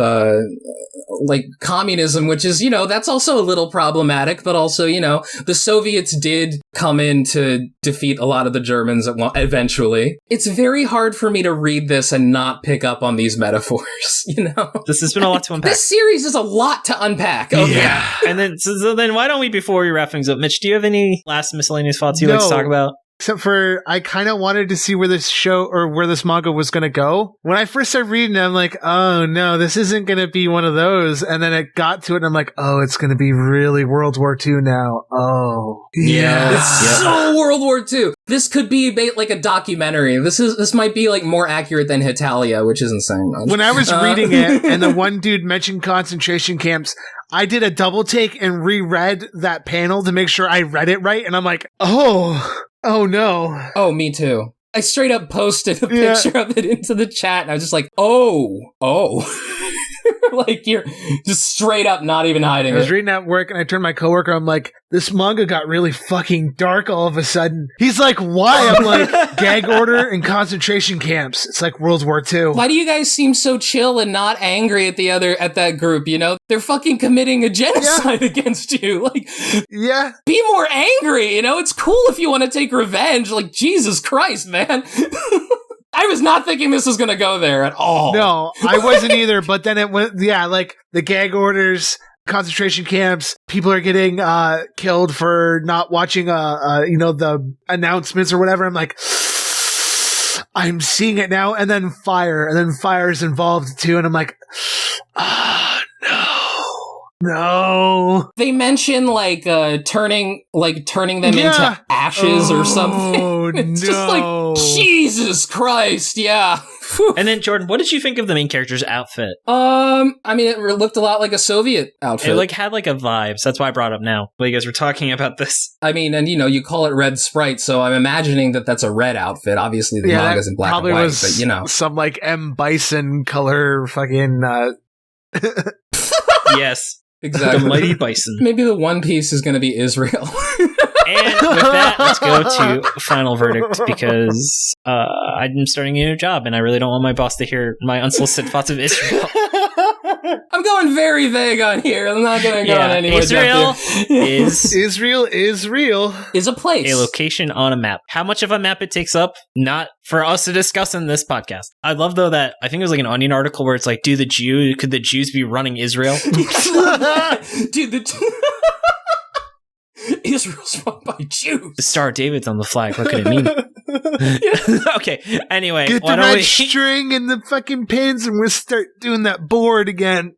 like communism, which is, that's also a little problematic, but also, the Soviets did come in to defeat a lot of the Germans eventually. It's very hard for me to read this and not pick up on these metaphors, This has been a lot to unpack. This series is a lot to unpack. Okay. Yeah. And then, so then why don't we, before we wrap things up, Mitch, do you have any last miscellaneous thoughts you'd like to talk about? except for I kind of wanted to see where this show or where this manga was going to go. When I first started reading it, I'm like, oh no, this isn't going to be one of those. And then it got to it and I'm like, oh, it's going to be really World War II now. Oh, yeah. It's so World War II. This could be like a documentary. This might be like more accurate than Hitalia, which isn't saying much. When I was reading it and the one dude mentioned concentration camps, I did a double take and reread that panel to make sure I read it right. And I'm like, oh no. Oh, me too. I straight up posted a picture of it into the chat and I was just like, oh. Like, you're just straight up not even hiding it. I was reading at work and I turned to my coworker. I'm like, this manga got really fucking dark all of a sudden. He's like, why? I'm like, gag order and concentration camps. It's like World War II. Why do you guys seem so chill and not angry at that group? You know, they're fucking committing a genocide against you. Like, yeah, be more angry. You know, it's cool if you want to take revenge. Like, Jesus Christ, man. I was not thinking this was going to go there at all. No, I wasn't either. But then it went, like the gag orders, concentration camps, people are getting killed for not watching, the announcements or whatever. I'm like, I'm seeing it now. And then fire is involved too. And I'm like, no. They mention like turning them into ashes or something. It's just like, Jesus Christ, yeah. And then Jordan, what did you think of the main character's outfit? I mean, it looked a lot like a Soviet outfit. It had like a vibe, so that's why I brought it up now. But you guys were talking about this. I mean, and you call it Red Sprite, so I'm imagining that that's a red outfit. Obviously, the manga's in black and white, but some like M. Bison color fucking. Yes. Exactly. The mighty bison. Maybe the One Piece is going to be Israel. And with that, let's go to final verdict because I'm starting a new job and I really don't want my boss to hear my unsolicited thoughts of Israel. I'm going very vague on here. I'm not going to go on anywhere. Israel is real. Is a place. A location on a map. How much of a map it takes up, not for us to discuss in this podcast. I love, though, that I think it was like an Onion article where it's like, could the Jews be running Israel? Dude, Israel's run by Jews. The Star of David's on the flag. What could it mean? Okay, anyway. Get the red string and the fucking pins and we'll start doing that board again.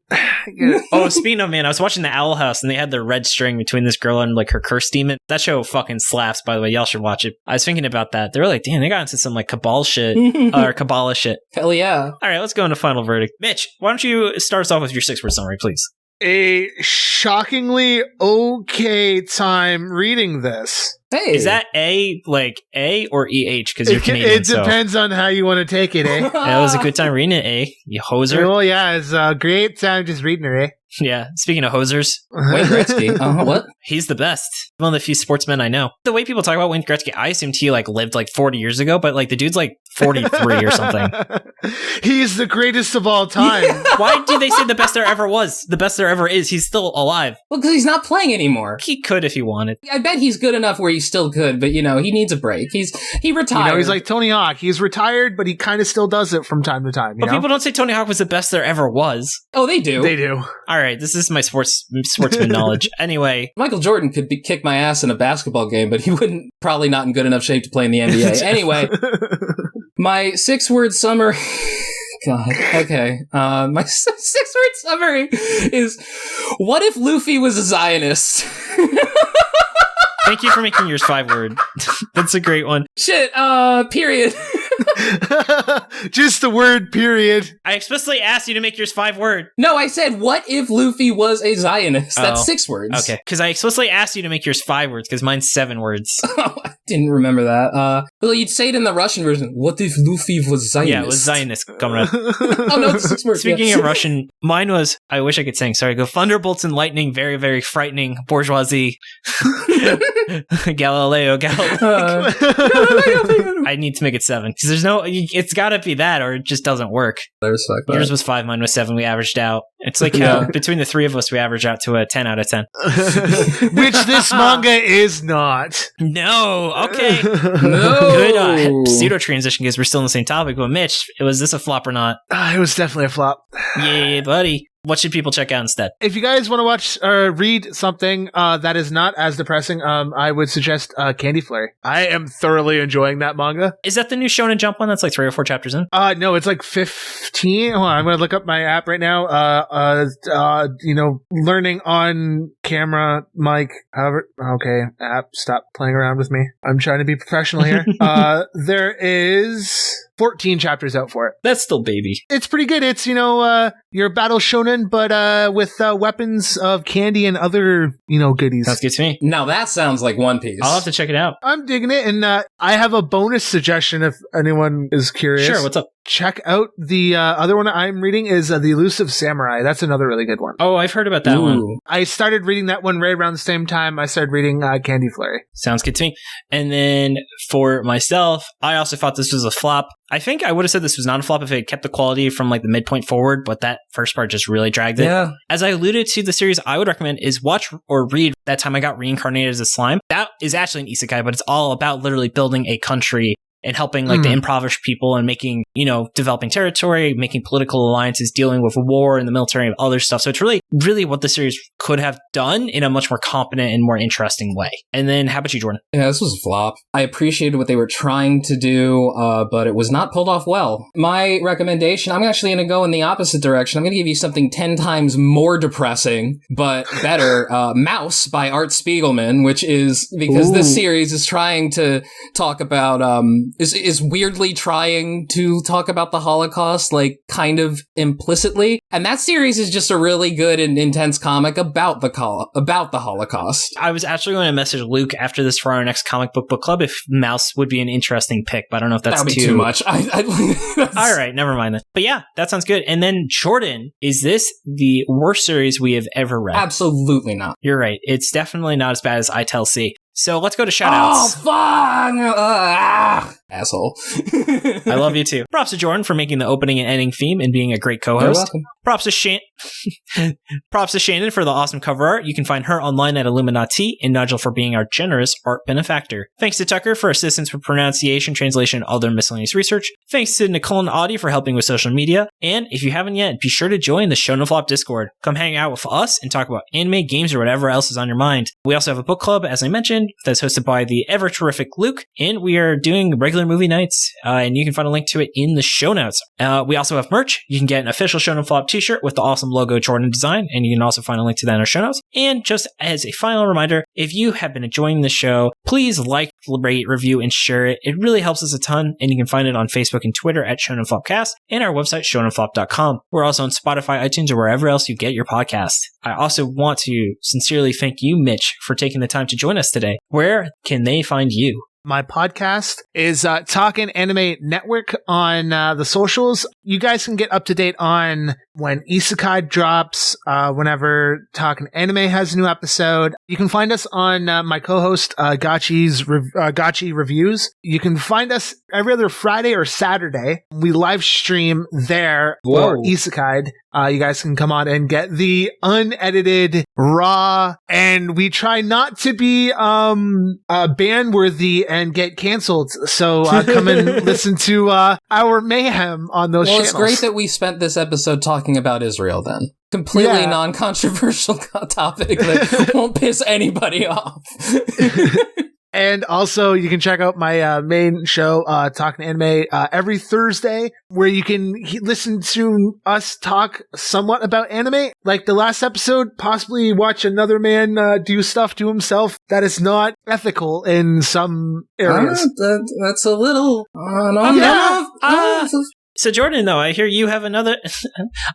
Oh, speaking of, man, I was watching the Owl House and they had the red string between this girl and like her curse demon. That show fucking slaps, by the way. Y'all should watch it. I was thinking about that. They were like, damn, they got into some like Kabbalah shit. Or Kabbalah shit. Hell yeah. All right, let's go into final verdict. Mitch, why don't you start us off with your 6-word summary, please? A shockingly okay time reading this. Hey. Is that A or EH? Because you're Canadian. It depends on how you want to take it, eh? That was a good time reading it, eh? You hoser. Oh, yeah, it's a great time just reading it, eh? Yeah, speaking of hosers. Wayne Gretzky. What? He's the best. One of the few sportsmen I know. The way people talk about Wayne Gretzky, I assumed he lived 40 years ago, but the dude's 43 or something. He's the greatest of all time. Yeah. Why do they say the best there ever was? The best there ever is. He's still alive. Well, because he's not playing anymore. He could if he wanted. I bet he's good enough where he still could, but he needs a break. He retired. He's like Tony Hawk. He's retired, but he kind of still does it from time to time. But people don't say Tony Hawk was the best there ever was. Oh, they do. They do. All right, this is my sportsman knowledge. Anyway, Michael Jordan could kick my ass in a basketball game, but he wouldn't. Probably not in good enough shape to play in the NBA. Anyway, my 6-word summary. God. Okay. My 6-word summary is: what if Luffy was a Zionist? Thank you for making yours 5-word. That's a great one. Shit. Period. Just the word period. I explicitly asked you to make yours 5-word. No, I said, what if Luffy was a Zionist? That's 6 words. Okay. Because I explicitly asked you to make yours 5 words, because mine's 7 words. Oh, I didn't remember that. Well, you'd say it in the Russian version. What if Luffy was Zionist? Yeah, it was Zionist, comrade. Oh, no, it's 6 words. Speaking of Russian, mine was, I wish I could sing. Sorry, go thunderbolts and lightning, very, very frightening, bourgeoisie. Galileo. I need to make it 7, because there's no, it's gotta be that, or it just doesn't work. Yours was 5, mine was 7, we averaged out. It's like how between the 3 of us, we average out to a 10 out of 10. Which this manga is not. No, okay. No. Good pseudo transition, because we're still on the same topic, but Mitch, was this a flop or not? It was definitely a flop. Yeah, buddy. What should people check out instead? If you guys want to watch or read something that is not as depressing, I would suggest Candy Flurry. I am thoroughly enjoying that manga. Is that the new Shonen Jump one that's like 3 or 4 chapters in? No, it's like 15. Hold on, I'm going to look up my app right now. Learning on camera, mic, however. Okay, app, stop playing around with me. I'm trying to be professional here. There is 14 chapters out for it. That's still baby. It's pretty good. It's, your battle shonen, but with weapons of candy and other, goodies. Sounds good to me. Now that sounds like One Piece. I'll have to check it out. I'm digging it, and I have a bonus suggestion if anyone is curious. Sure, what's up? Check out the other one I'm reading is The Elusive Samurai. That's another really good one. Oh, I've heard about that one. I started reading that one right around the same time I started reading Candy Flurry. Sounds good to me. And then for myself, I also thought this was a flop. I think I would have said this was not a flop if it kept the quality from like the midpoint forward, but that first part just really dragged it. Yeah. As I alluded to, the series I would recommend is watch or read That Time I Got Reincarnated as a Slime. That is actually an isekai, but it's all about literally building a country and helping like the impoverished people and making, developing territory, making political alliances, dealing with war and the military and other stuff. So it's really, really what the series could have done in a much more competent and more interesting way. And then how about you, Jordan? Yeah, this was a flop. I appreciated what they were trying to do, but it was not pulled off well. My recommendation, I'm actually going to go in the opposite direction. I'm going to give you something 10 times more depressing, but better. Mouse by Art Spiegelman, which is because this series is trying to talk about, is weirdly trying to talk about the Holocaust, like kind of implicitly. And that series is just a really good and intense comic about the Holocaust. I was actually going to message Luke after this for our next comic book club if Mouse would be an interesting pick, but I don't know if that's that would be too much. All right, never mind then. But yeah, that sounds good. And then Jordan, is this the worst series we have ever read? Absolutely not. You're right. It's definitely not as bad as I Tell C. So let's go to shoutouts. Oh, fuck! Asshole. I love you too. Props to Jordan for making the opening and ending theme and being a great co-host. You're welcome. Props to Shannon for the awesome cover art. You can find her online at illuminyatea, and Nigel for being our generous art benefactor. Thanks to Tucker for assistance with pronunciation, translation, and other miscellaneous research. Thanks to Nicole and Audie for helping with social media. And if you haven't yet, be sure to join the Shonen Flop Discord. Come hang out with us and talk about anime, games, or whatever else is on your mind. We also have a book club, as I mentioned, that's hosted by the ever terrific Luke, and we are doing regular movie nights, and you can find a link to it in the show notes. We also have merch. You can get an official Shonen Flop t-shirt with the awesome logo Jordan design, and you can also find a link to that in our show notes. And just as a final reminder, if you have been enjoying the show, please like, rate, review, and share it. It really helps us a ton, and you can find it on Facebook and Twitter at Shonen Flopcast, and our website, shonenflop.com. We're also on Spotify, iTunes, or wherever else you get your podcast. I also want to sincerely thank you, Mitch, for taking the time to join us today. Where can they find you? My podcast is Talkin Anime Network on the socials. You guys can get up to date on when Isekai drops, whenever Talkin Anime has a new episode. You can find us on my co-host Gachi Reviews. You can find us every other Friday or Saturday. We live stream there for Isekai. You guys can come on and get the unedited, raw, and we try not to be ban-worthy and get canceled. So come and listen to our mayhem on those channels. It's great that we spent this episode talking about Israel then. Completely non-controversial topic that won't piss anybody off. And also, you can check out my main show, Talkin Anime, every Thursday, where you can listen to us talk somewhat about anime. Like the last episode, possibly watch another man do stuff to himself that is not ethical in some areas. That's a little... So Jordan, though, I hear you have another.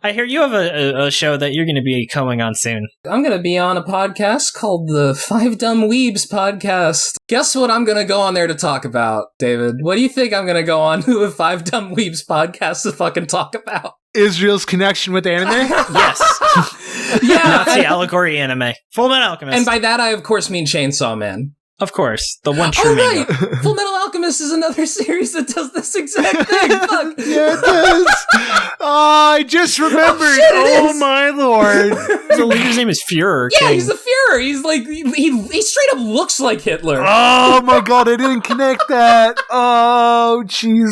I hear you have a show that you're going to be coming on soon. I'm going to be on a podcast called the 5 Dumb Weebs Podcast. Guess what I'm going to go on there to talk about, David? What do you think I'm going to go on to a 5 Dumb Weebs Podcast to fucking talk about? Israel's connection with anime? Yes. Yeah. Nazi allegory anime. Full Metal Alchemist. And by that, I of course mean Chainsaw Man. Of course, the one true manga. Right. Full Metal Alchemist is another series that does this exact thing. Fuck. Yeah, it does. Oh, I just remembered. Oh my lord. The leader's name is Führer. Yeah, he's the Führer. He's like, he straight up looks like Hitler. Oh my god, I didn't connect that. Oh, jeez.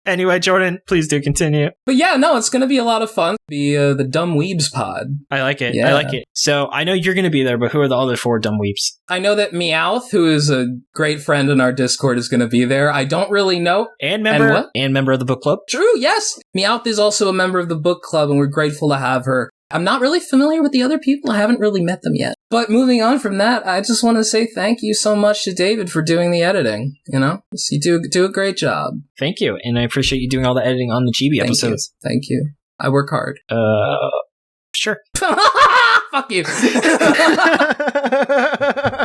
Anyway, Jordan, please do continue. But yeah, no, it's going to be a lot of fun. The Dumb Weebs pod. I like it. Yeah. I like it. So I know you're going to be there, but who are the other 4 Dumb Weebs? I know that Meowth, who is a great friend in our Discord, is going to be there. I don't really know. And member of the book club. True, yes. Meowth is also a member of the book club, and we're grateful to have her. I'm not really familiar with the other people. I haven't really met them yet. But moving on from that, I just want to say thank you so much to David for doing the editing. You know, you do a great job. Thank you. And I appreciate you doing all the editing on the Chibi episodes. Thank you. I work hard. Sure. Fuck you.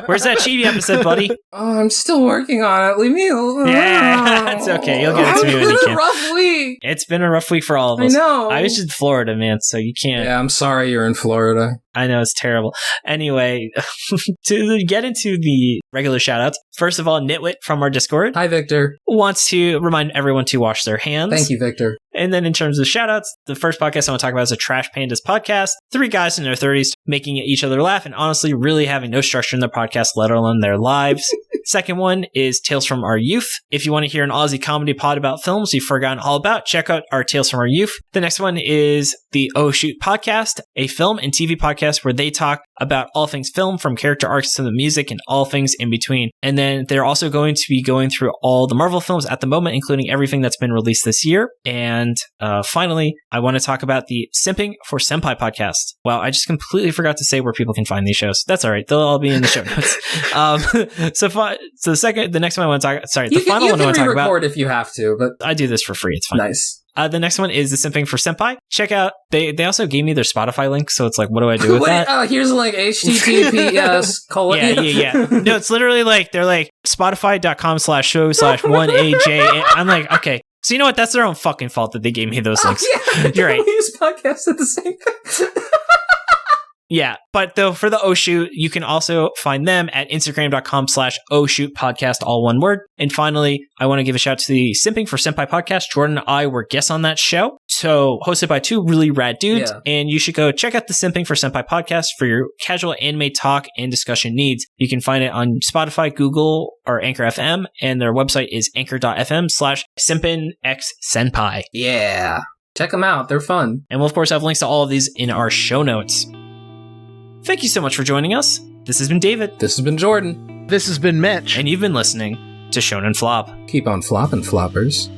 Where's that Chibi episode, buddy? Oh, I'm still working on it. Leave me alone. Yeah, it's okay. You'll get it to me when you can. It's been a rough week. It's been a rough week for all of us. I know. I was just in Florida, man, so you can't. Yeah, I'm sorry you're in Florida. I know, it's terrible. Anyway, to get into the regular shoutouts, first of all, Nitwit from our Discord. Hi, Victor. Wants to remind everyone to wash their hands. Thank you, Victor. And then in terms of shoutouts, the first podcast I want to talk about is a Trash Pandas podcast. 3 guys in their 30s making each other laugh and honestly really having no structure in their podcast, let alone their lives. Second one is Tales from Our Youth. If you want to hear an Aussie comedy pod about films you've forgotten all about, check out our Tales from Our Youth. The next one is the Oh Shoot Podcast, a film and TV podcast where they talk about all things film, from character arcs to the music and all things in between. And then they're also going to be going through all the Marvel films at the moment, including everything that's been released this year. And finally, I want to talk about the Simping for Senpai podcast. Wow, I just completely forgot to say where people can find these shows. That's all right. They'll all be in the show notes. So the next one I want to talk. Sorry, the final one I want to talk about. You can re-record if you have to, but I do this for free. It's fine. Nice. The next one is the Simping for Senpai. Check out. They also gave me their Spotify link, so it's like, what do I do with that? Here's a link. HTTPS:/. Yeah. No, it's literally like they're like Spotify.com/show/1AJ. I'm like, okay. So you know what? That's their own fucking fault that they gave me those links. Yeah, you're right. We use podcasts at the same time. Yeah, but though for the Oh Shoot, you can also find them at Instagram.com/Oh Shoot Podcast, all one word. And finally, I want to give a shout out to the Simping for Senpai podcast. Jordan and I were guests on that show. So hosted by 2 really rad dudes. Yeah. And you should go check out the Simping for Senpai podcast for your casual anime talk and discussion needs. You can find it on Spotify, Google, or Anchor FM. And their website is anchor.fm/SimpinXSenpai. Yeah. Check them out. They're fun. And we'll, of course, have links to all of these in our show notes. Thank you so much for joining us. This has been David. This has been Jordan. This has been Mitch. And you've been listening to Shonen Flop. Keep on flopping, floppers.